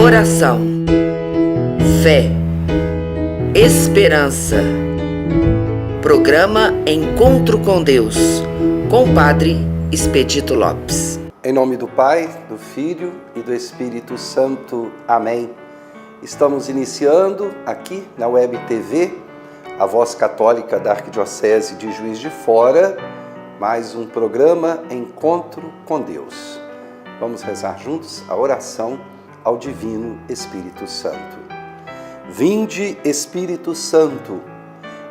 Oração, fé, esperança. Programa Encontro com Deus, com o Padre Expedito Lopes. Em nome do Pai, do Filho e do Espírito Santo. Amém. Estamos iniciando aqui na Web TV, a Voz Católica da Arquidiocese de Juiz de Fora, mais um programa Encontro com Deus. Vamos rezar juntos a oração ao Divino Espírito Santo. Vinde, Espírito Santo,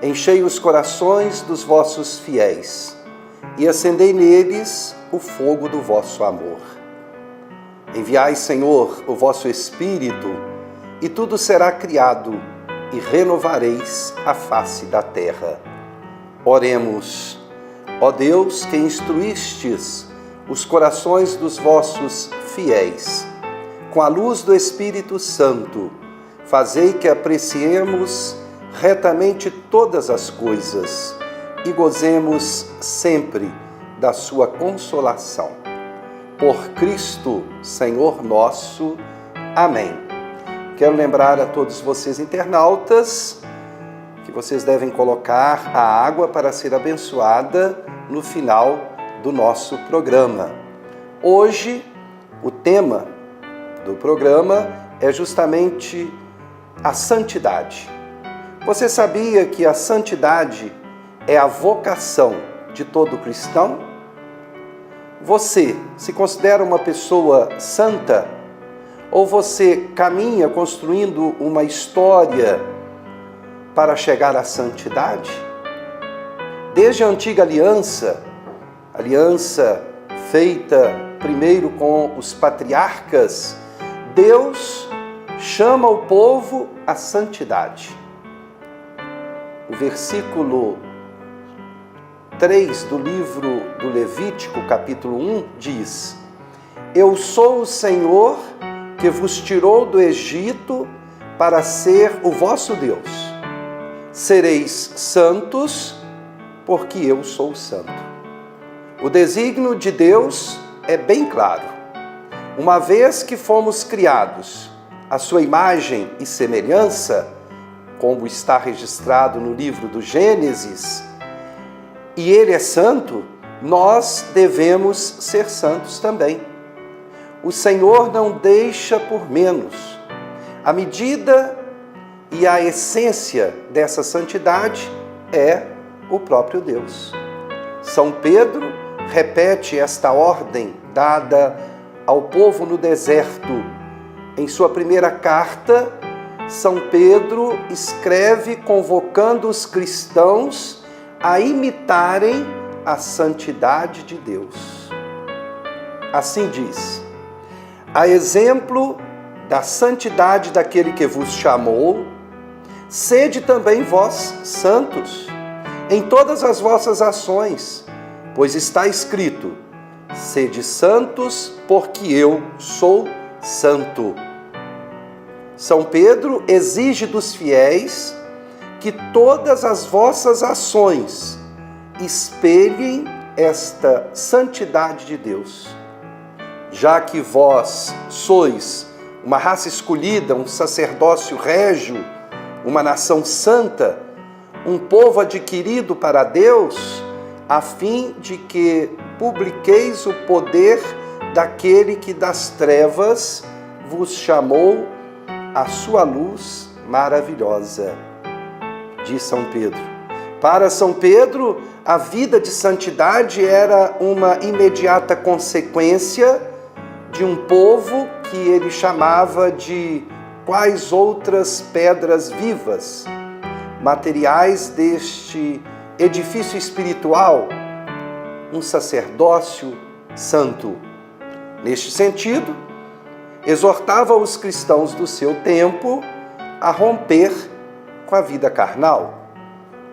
enchei os corações dos vossos fiéis e acendei neles o fogo do vosso amor. Enviai, Senhor, o vosso Espírito, e tudo será criado, e renovareis a face da terra. Oremos. Ó Deus, que instruístes os corações dos vossos fiéis, com a luz do Espírito Santo, fazei que apreciemos retamente todas as coisas e gozemos sempre da sua consolação. Por Cristo, Senhor nosso. Amém. Quero lembrar a todos vocês internautas que vocês devem colocar a água para ser abençoada no final do nosso programa. Hoje, o tema do programa é justamente a santidade. Você sabia que a santidade é a vocação de todo cristão? Você se considera uma pessoa santa? Ou você caminha construindo uma história para chegar à santidade? Desde a antiga aliança feita primeiro com os patriarcas, Deus chama o povo à santidade. O versículo 3 do livro do Levítico, capítulo 1, diz: Eu sou o Senhor que vos tirou do Egito para ser o vosso Deus. Sereis santos, porque eu sou santo. O desígnio de Deus é bem claro. Uma vez que fomos criados à sua imagem e semelhança, como está registrado no livro do Gênesis, e Ele é santo, nós devemos ser santos também. O Senhor não deixa por menos. A medida e a essência dessa santidade é o próprio Deus. São Pedro repete esta ordem dada ao povo no deserto. Em sua primeira carta, São Pedro escreve convocando os cristãos a imitarem a santidade de Deus. Assim diz: a exemplo da santidade daquele que vos chamou, sede também vós santos em todas as vossas ações, pois está escrito: sede santos, porque eu sou santo. São Pedro exige dos fiéis que todas as vossas ações espelhem esta santidade de Deus. Já que vós sois uma raça escolhida, um sacerdócio régio, uma nação santa, um povo adquirido para Deus, a fim de que publiqueis o poder daquele que das trevas vos chamou à sua luz maravilhosa. Diz São Pedro. Para São Pedro, a vida de santidade era uma imediata consequência de um povo que ele chamava de quais outras pedras vivas, materiais deste edifício espiritual, um sacerdócio santo. Neste sentido, exortava os cristãos do seu tempo a romper com a vida carnal,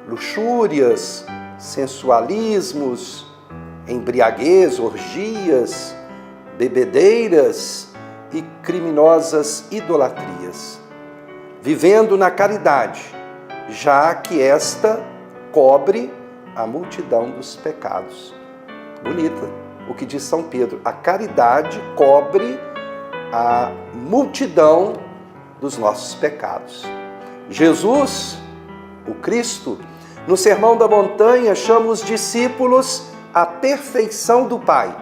luxúrias, sensualismos, embriaguez, orgias, bebedeiras e criminosas idolatrias, vivendo na caridade, já que esta cobre a multidão dos pecados. Bonita o que diz São Pedro: a caridade cobre a multidão dos nossos pecados. Jesus, o Cristo, no Sermão da Montanha, chama os discípulos à perfeição do Pai.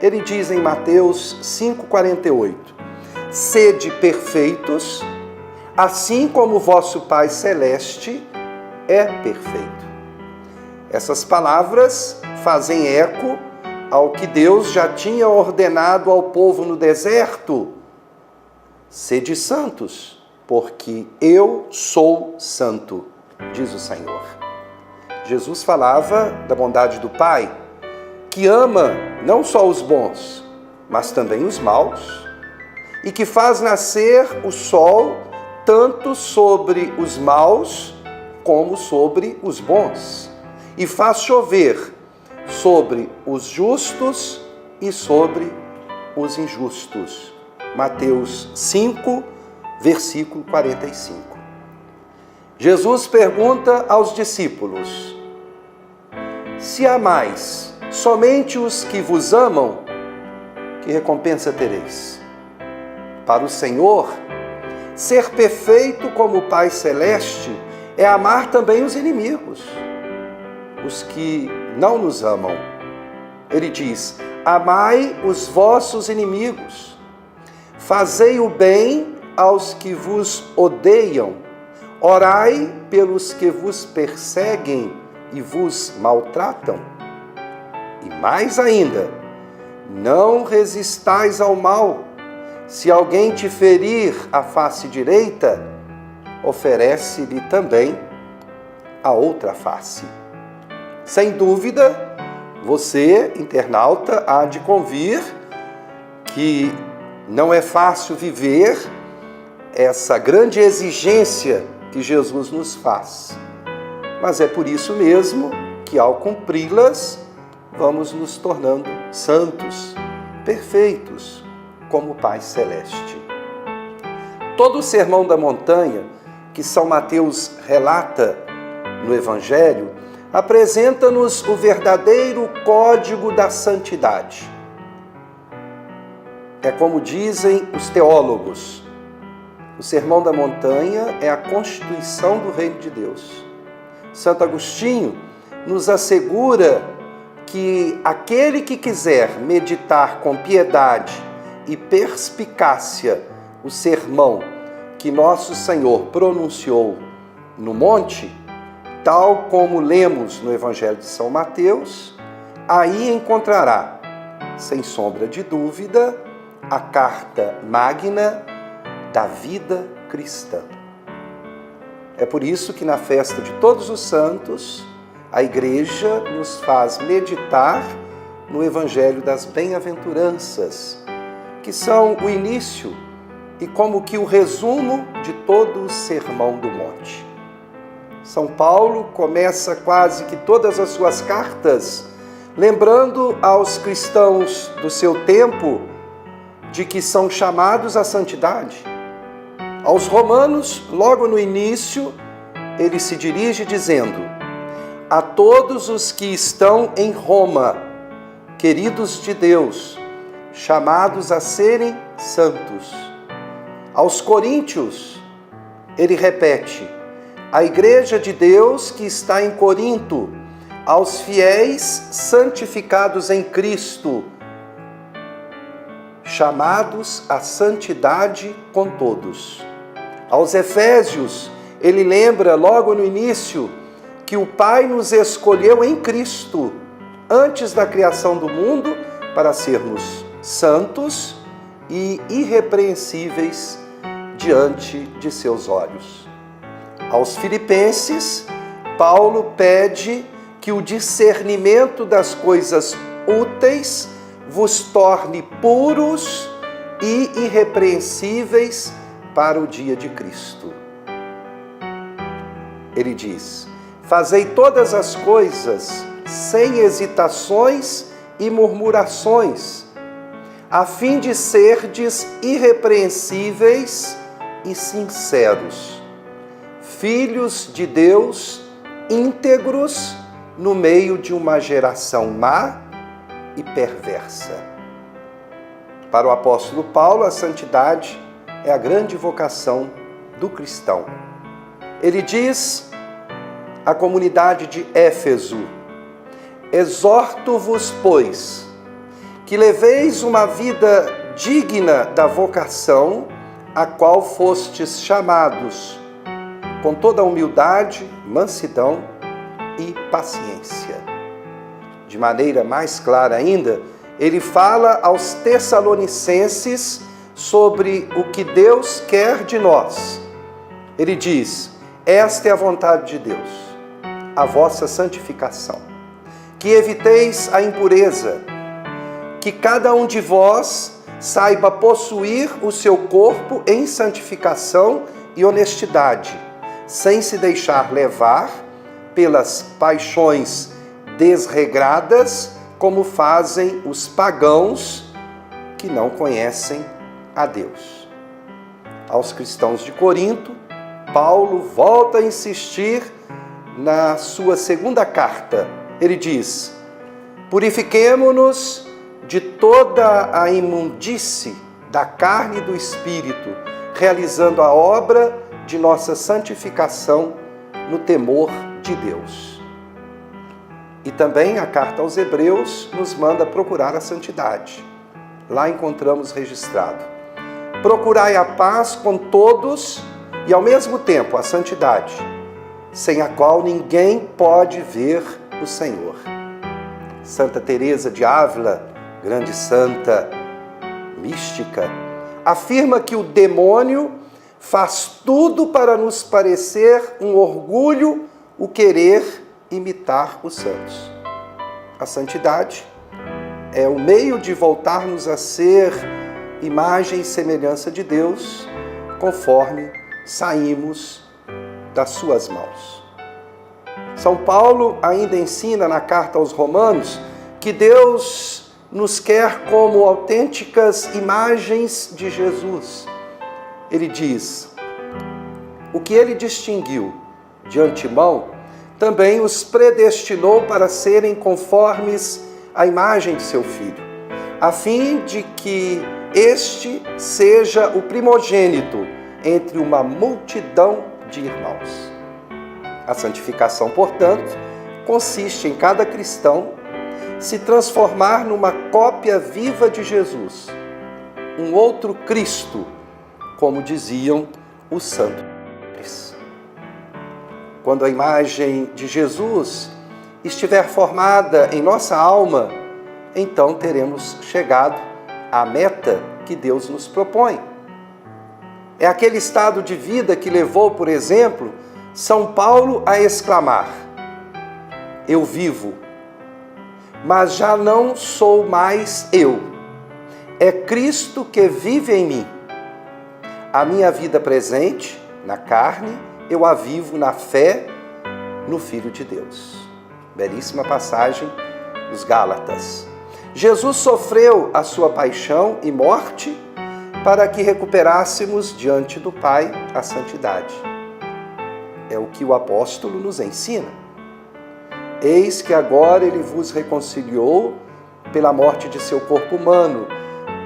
Ele diz em Mateus 5,48: sede perfeitos, assim como o vosso Pai Celeste é perfeito. Essas palavras fazem eco ao que Deus já tinha ordenado ao povo no deserto: sede santos, porque eu sou santo, diz o Senhor. Jesus falava da bondade do Pai, que ama não só os bons, mas também os maus, e que faz nascer o sol tanto sobre os maus como sobre os bons, e faz chover sobre os justos e sobre os injustos. Mateus 5, versículo 45. Jesus pergunta aos discípulos: se amais somente os que vos amam, que recompensa tereis? Para o Senhor, ser perfeito como o Pai Celeste é amar também os inimigos, os que não nos amam. Ele diz: amai os vossos inimigos, fazei o bem aos que vos odeiam, orai pelos que vos perseguem e vos maltratam. E mais ainda, não resistais ao mal. Se alguém te ferir a face direita, oferece-lhe também a outra face. Sem dúvida, você, internauta, há de convir que não é fácil viver essa grande exigência que Jesus nos faz. Mas é por isso mesmo que, ao cumpri-las, vamos nos tornando santos, perfeitos, como o Pai Celeste. Todo o Sermão da Montanha, que São Mateus relata no Evangelho, apresenta-nos o verdadeiro código da santidade. É como dizem os teólogos: o Sermão da Montanha é a constituição do Reino de Deus. Santo Agostinho nos assegura que aquele que quiser meditar com piedade e perspicácia o sermão que nosso Senhor pronunciou no monte, tal como lemos no Evangelho de São Mateus, aí encontrará, sem sombra de dúvida, a carta magna da vida cristã. É por isso que na festa de Todos os Santos, a Igreja nos faz meditar no Evangelho das Bem-aventuranças, que são o início e como que o resumo de todo o Sermão do Monte. São Paulo começa quase que todas as suas cartas lembrando aos cristãos do seu tempo de que são chamados à santidade. Aos romanos, logo no início, ele se dirige dizendo: a todos os que estão em Roma, queridos de Deus, chamados a serem santos. Aos coríntios, ele repete: a igreja de Deus que está em Corinto, aos fiéis santificados em Cristo, chamados à santidade com todos. Aos Efésios, ele lembra logo no início que o Pai nos escolheu em Cristo, antes da criação do mundo, para sermos santos e irrepreensíveis diante de seus olhos. Aos Filipenses, Paulo pede que o discernimento das coisas úteis vos torne puros e irrepreensíveis para o dia de Cristo. Ele diz: fazei todas as coisas sem hesitações e murmurações, a fim de serdes irrepreensíveis e sinceros, filhos de Deus íntegros no meio de uma geração má e perversa. Para o apóstolo Paulo, a santidade é a grande vocação do cristão. Ele diz à comunidade de Éfeso: exorto-vos, pois, que leveis uma vida digna da vocação a qual fostes chamados, com toda humildade, mansidão e paciência. De maneira mais clara ainda, ele fala aos Tessalonicenses sobre o que Deus quer de nós. Ele diz: esta é a vontade de Deus, a vossa santificação, que eviteis a impureza, que cada um de vós saiba possuir o seu corpo em santificação e honestidade, sem se deixar levar pelas paixões desregradas, como fazem os pagãos que não conhecem a Deus. Aos cristãos de Corinto, Paulo volta a insistir na sua segunda carta. Ele diz: purifiquemo-nos de toda a imundície da carne e do espírito, realizando a obra de nossa santificação no temor de Deus. E também a carta aos Hebreus nos manda procurar a santidade. Lá encontramos registrado: procurai a paz com todos e ao mesmo tempo a santidade, sem a qual ninguém pode ver o Senhor. Santa Teresa de Ávila, grande santa mística, afirma que o demônio faz tudo para nos parecer um orgulho o querer imitar os santos. A santidade é o meio de voltarmos a ser imagem e semelhança de Deus, conforme saímos das suas mãos. São Paulo ainda ensina na carta aos Romanos que Deus nos quer como autênticas imagens de Jesus. Ele diz: o que ele distinguiu de antemão, também os predestinou para serem conformes à imagem de seu Filho, a fim de que este seja o primogênito entre uma multidão de irmãos. A santificação, portanto, consiste em cada cristão se transformar numa cópia viva de Jesus, um outro Cristo, como diziam os santos. Quando a imagem de Jesus estiver formada em nossa alma, então teremos chegado à meta que Deus nos propõe. É aquele estado de vida que levou, por exemplo, São Paulo a exclamar: eu vivo, mas já não sou mais eu. É Cristo que vive em mim. A minha vida presente, na carne, eu a vivo na fé no Filho de Deus. Belíssima passagem dos Gálatas. Jesus sofreu a sua paixão e morte para que recuperássemos diante do Pai a santidade. É o que o apóstolo nos ensina. Eis que agora ele vos reconciliou pela morte de seu corpo humano,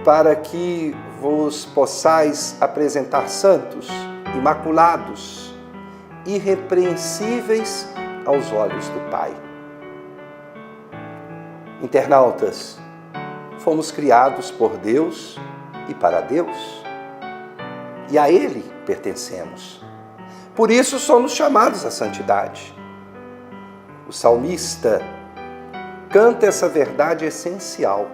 para que vos possais apresentar santos, imaculados, irrepreensíveis aos olhos do Pai. Internautas, fomos criados por Deus e para Deus, e a Ele pertencemos. Por isso somos chamados à santidade. O salmista canta essa verdade essencial.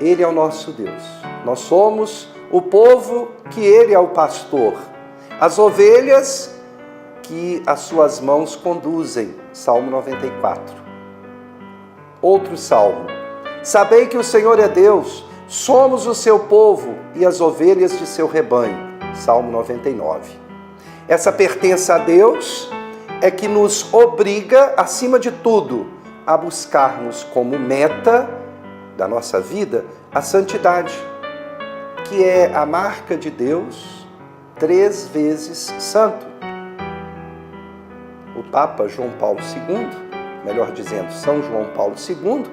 Ele é o nosso Deus. Nós somos o povo que Ele é o pastor. As ovelhas que as suas mãos conduzem. Salmo 94. Outro salmo. Sabei que o Senhor é Deus, somos o seu povo e as ovelhas de seu rebanho. Salmo 99. Essa pertença a Deus é que nos obriga, acima de tudo, a buscarmos como meta da nossa vida a santidade, que é a marca de Deus 3 vezes santo. O Papa João Paulo II, melhor dizendo, São João Paulo II,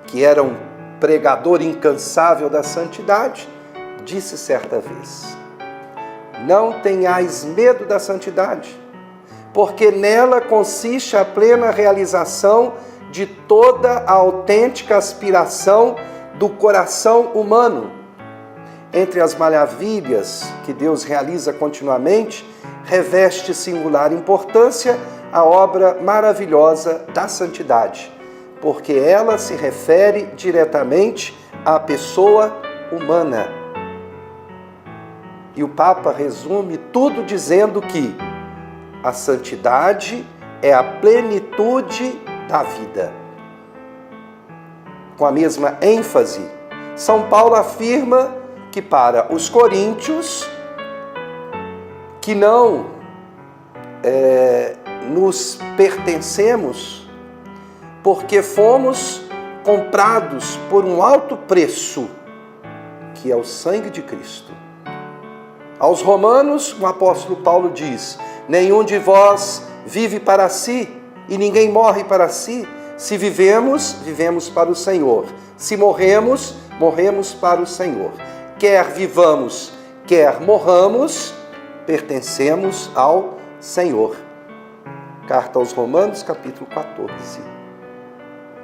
que era um pregador incansável da santidade, disse certa vez: não tenhais medo da santidade, porque nela consiste a plena realização de toda a autêntica aspiração do coração humano. Entre as maravilhas que Deus realiza continuamente, reveste singular importância a obra maravilhosa da santidade, porque ela se refere diretamente à pessoa humana. E o Papa resume tudo dizendo que a santidade é a plenitude da vida. Com a mesma ênfase, São Paulo afirma que para os coríntios, que não nos pertencemos, porque fomos comprados por um alto preço, que é o sangue de Cristo. Aos romanos, o apóstolo Paulo diz: nenhum de vós vive para si, e ninguém morre para si. Se vivemos, vivemos para o Senhor. Se morremos, morremos para o Senhor. Quer vivamos, quer morramos, pertencemos ao Senhor. Carta aos Romanos, capítulo 14.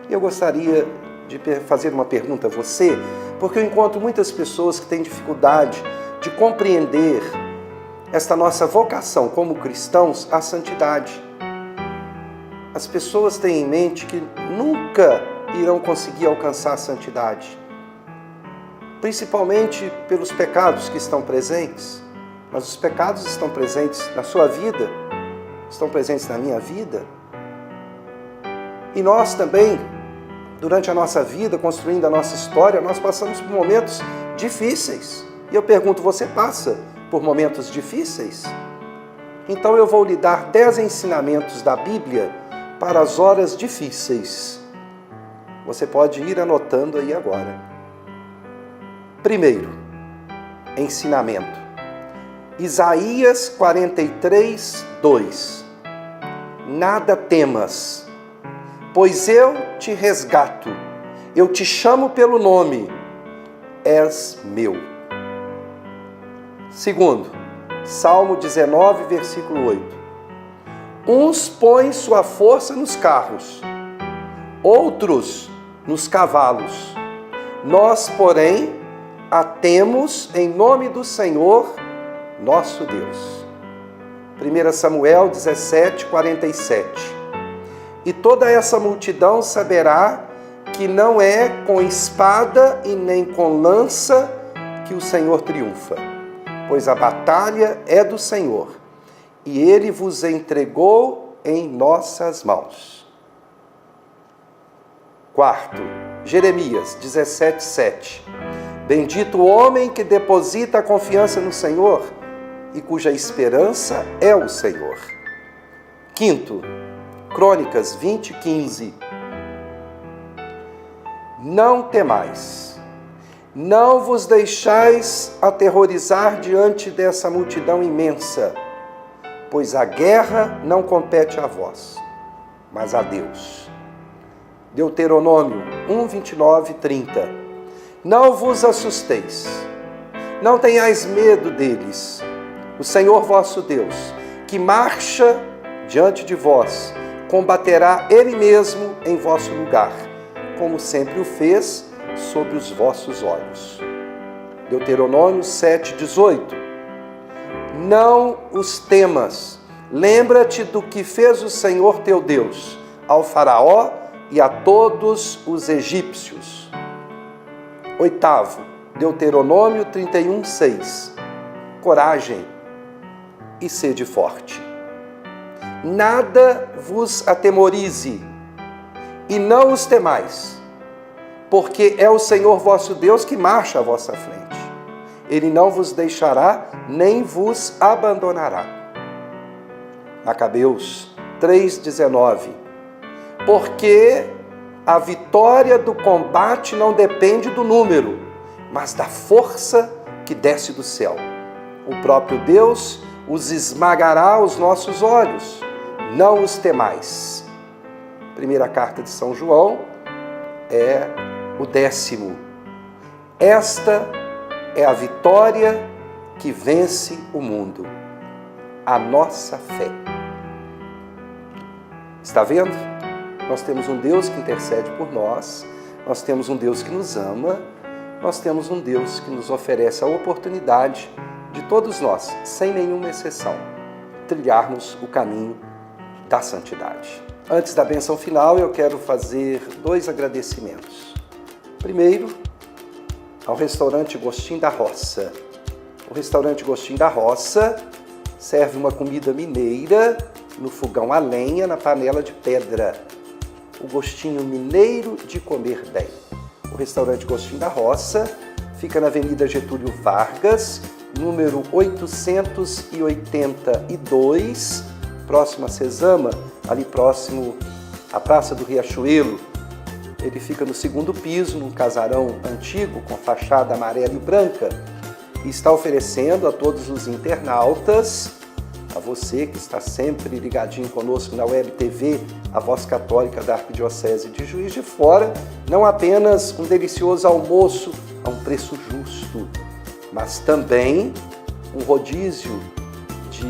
Eu gostaria de fazer uma pergunta a você, porque eu encontro muitas pessoas que têm dificuldade de compreender esta nossa vocação como cristãos à santidade. As pessoas têm em mente que nunca irão conseguir alcançar a santidade, principalmente pelos pecados que estão presentes. Mas os pecados estão presentes na sua vida, estão presentes na minha vida. E nós também, durante a nossa vida, construindo a nossa história, nós passamos por momentos difíceis. E eu pergunto, você passa por momentos difíceis? Então eu vou lhe dar 10 ensinamentos da Bíblia para as horas difíceis. Você pode ir anotando aí agora. Primeiro, ensinamento. Isaías 43, 2. Nada temas, pois eu te resgato, eu te chamo pelo nome, és meu. Segundo, Salmo 19, versículo 8. Uns põem sua força nos carros, outros nos cavalos. Nós, porém, a temos em nome do Senhor, nosso Deus. 1 Samuel 17, 47. E toda essa multidão saberá que não é com espada e nem com lança que o Senhor triunfa, pois a batalha é do Senhor, e Ele vos entregou em nossas mãos. Quarto, Jeremias 17, 7. Bendito o homem que deposita a confiança no Senhor e cuja esperança é o Senhor. Quinto, Crônicas 20, 15. Não temais, não vos deixais aterrorizar diante dessa multidão imensa, pois a guerra não compete a vós, mas a Deus. Deuteronômio 1, 29, 30. Não vos assusteis, não tenhais medo deles. O Senhor vosso Deus, que marcha diante de vós, combaterá Ele mesmo em vosso lugar, como sempre o fez sob os vossos olhos. Deuteronômio 7, 18. Não os temas, lembra-te do que fez o Senhor teu Deus ao faraó e a todos os egípcios. Oitavo, Deuteronômio 31, 6. Coragem e sede forte. Nada vos atemorize e não os temais, porque é o Senhor vosso Deus que marcha à vossa frente. Ele não vos deixará, nem vos abandonará. Macabeus 3,19. Porque a vitória do combate não depende do número, mas da força que desce do céu. O próprio Deus os esmagará aos nossos olhos. Não os temais. Primeira carta de São João é O 10º: esta é a vitória que vence o mundo, a nossa fé. Está vendo? Nós temos um Deus que intercede por nós, nós temos um Deus que nos ama, nós temos um Deus que nos oferece a oportunidade de todos nós, sem nenhuma exceção, trilharmos o caminho da santidade. Antes da bênção final, eu quero fazer 2 agradecimentos. Primeiro, ao restaurante Gostinho da Roça. O restaurante Gostinho da Roça serve uma comida mineira no fogão a lenha, na panela de pedra. O gostinho mineiro de comer bem. O restaurante Gostinho da Roça fica na Avenida Getúlio Vargas, número 882, próximo a Sesama, ali próximo à Praça do Riachuelo. Ele fica no 2º piso, num casarão antigo com fachada amarela e branca, e está oferecendo a todos os internautas, a você que está sempre ligadinho conosco na Web TV, a Voz Católica da Arquidiocese de Juiz de Fora, não apenas um delicioso almoço a um preço justo, mas também um rodízio de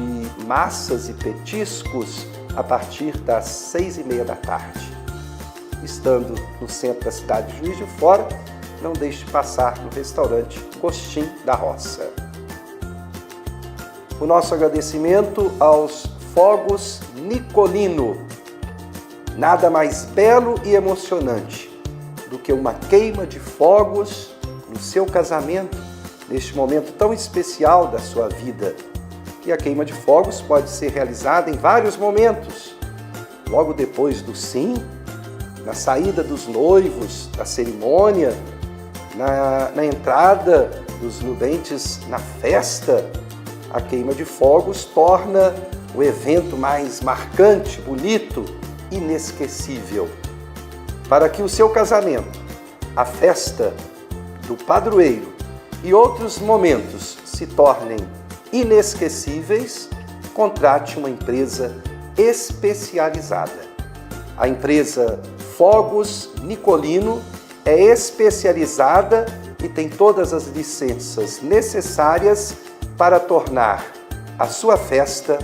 massas e petiscos a partir das 6h30 da tarde. Estando no centro da cidade de Juiz de Fora, não deixe de passar no restaurante Gostinho da Roça. O nosso agradecimento aos Fogos Nicolino. Nada mais belo e emocionante do que uma queima de fogos no seu casamento, neste momento tão especial da sua vida. E a queima de fogos pode ser realizada em vários momentos. Logo depois do sim, na saída dos noivos, da cerimônia, na entrada dos nudentes na festa. A queima de fogos torna o evento mais marcante, bonito, inesquecível. Para que o seu casamento, a festa do padroeiro e outros momentos se tornem inesquecíveis, contrate uma empresa especializada. A empresa Fogos Nicolino é especializada e tem todas as licenças necessárias para tornar a sua festa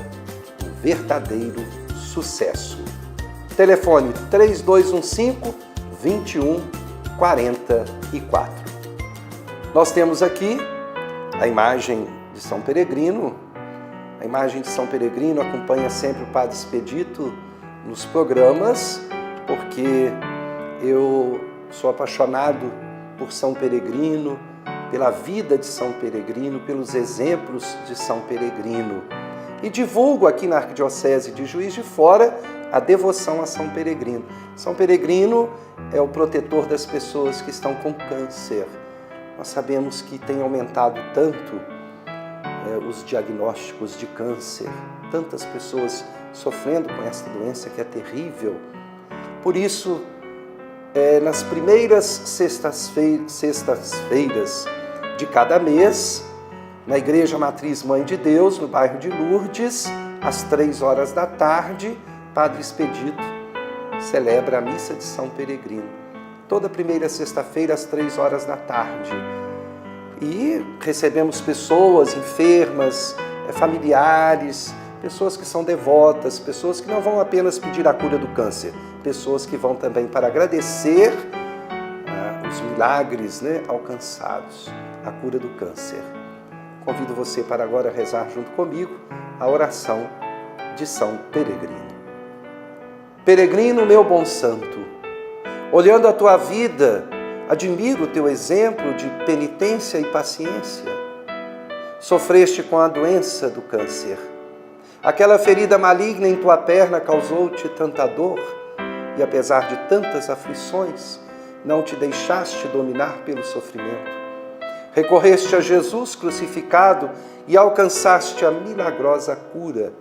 um verdadeiro sucesso. Telefone 3215-2144. Nós temos aqui a imagem de São Peregrino. A imagem de São Peregrino acompanha sempre o Padre Expedito nos programas, porque eu sou apaixonado por São Peregrino, pela vida de São Peregrino, pelos exemplos de São Peregrino. E divulgo aqui na Arquidiocese de Juiz de Fora a devoção a São Peregrino. São Peregrino é o protetor das pessoas que estão com câncer. Nós sabemos que tem aumentado tanto os diagnósticos de câncer, tantas pessoas sofrendo com esta doença que é terrível. Por isso, nas primeiras sextas-feiras de cada mês, na Igreja Matriz Mãe de Deus, no bairro de Lourdes, às 3h da tarde, Padre Expedito celebra a Missa de São Peregrino. Toda primeira sexta-feira, às 3h da tarde. E recebemos pessoas enfermas, familiares, pessoas que são devotas, pessoas que não vão apenas pedir a cura do câncer, pessoas que vão também para agradecer os milagres alcançados, a cura do câncer. Convido você para agora rezar junto comigo a oração de São Peregrino. Peregrino, meu bom santo, olhando a tua vida, admiro o teu exemplo de penitência e paciência. Sofreste com a doença do câncer. Aquela ferida maligna em tua perna causou-te tanta dor e, apesar de tantas aflições, não te deixaste dominar pelo sofrimento. Recorreste a Jesus crucificado e alcançaste a milagrosa cura.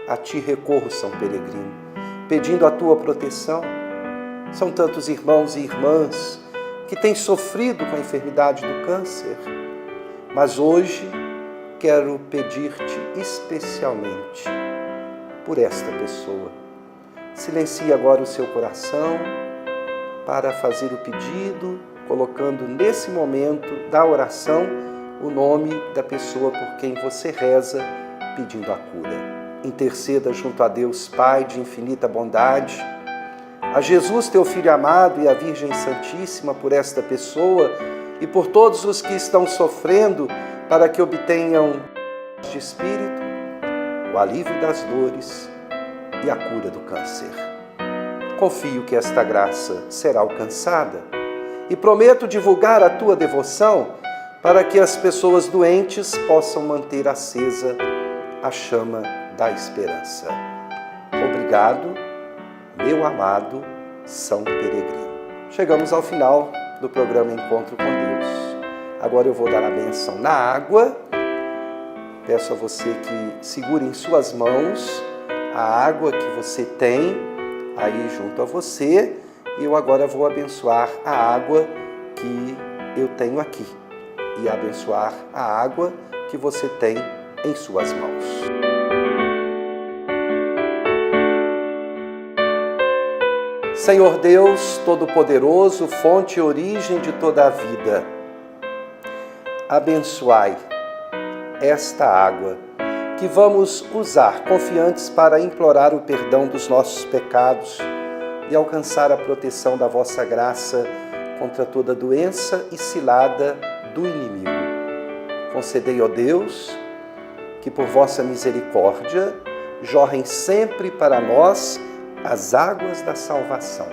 A ti recorro, São Peregrino, pedindo a tua proteção. São tantos irmãos e irmãs que têm sofrido com a enfermidade do câncer, mas hoje quero pedir-te especialmente por esta pessoa. Silencie agora o seu coração para fazer o pedido, colocando nesse momento da oração o nome da pessoa por quem você reza, pedindo a cura. Interceda junto a Deus Pai de infinita bondade, a Jesus, teu Filho amado, e a Virgem Santíssima por esta pessoa e por todos os que estão sofrendo, para que obtenham de espírito o alívio das dores e a cura do câncer. Confio que esta graça será alcançada e prometo divulgar a tua devoção para que as pessoas doentes possam manter acesa a chama da esperança. Obrigado, meu amado São Peregrino. Chegamos ao final do programa Encontro com Deus. Agora eu vou dar a bênção na água. Peço a você que segure em suas mãos a água que você tem aí junto a você. E eu agora vou abençoar a água que eu tenho aqui e abençoar a água que você tem em suas mãos. Senhor Deus Todo-Poderoso, fonte e origem de toda a vida, abençoai esta água que vamos usar confiantes para implorar o perdão dos nossos pecados e alcançar a proteção da vossa graça contra toda doença e cilada do inimigo. Concedei, ó Deus, que por vossa misericórdia jorrem sempre para nós as águas da salvação,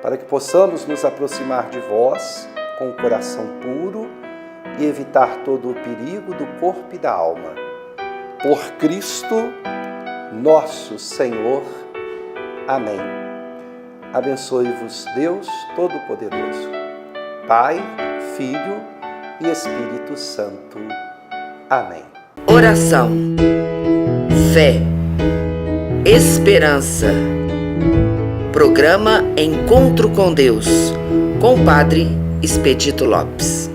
para que possamos nos aproximar de vós com o coração puro e evitar todo o perigo do corpo e da alma. Por Cristo, nosso Senhor. Amém. Abençoe-vos Deus Todo-Poderoso, Pai, Filho e Espírito Santo. Amém. Oração, fé, esperança. Programa Encontro com Deus, com o Padre Expedito Lopes.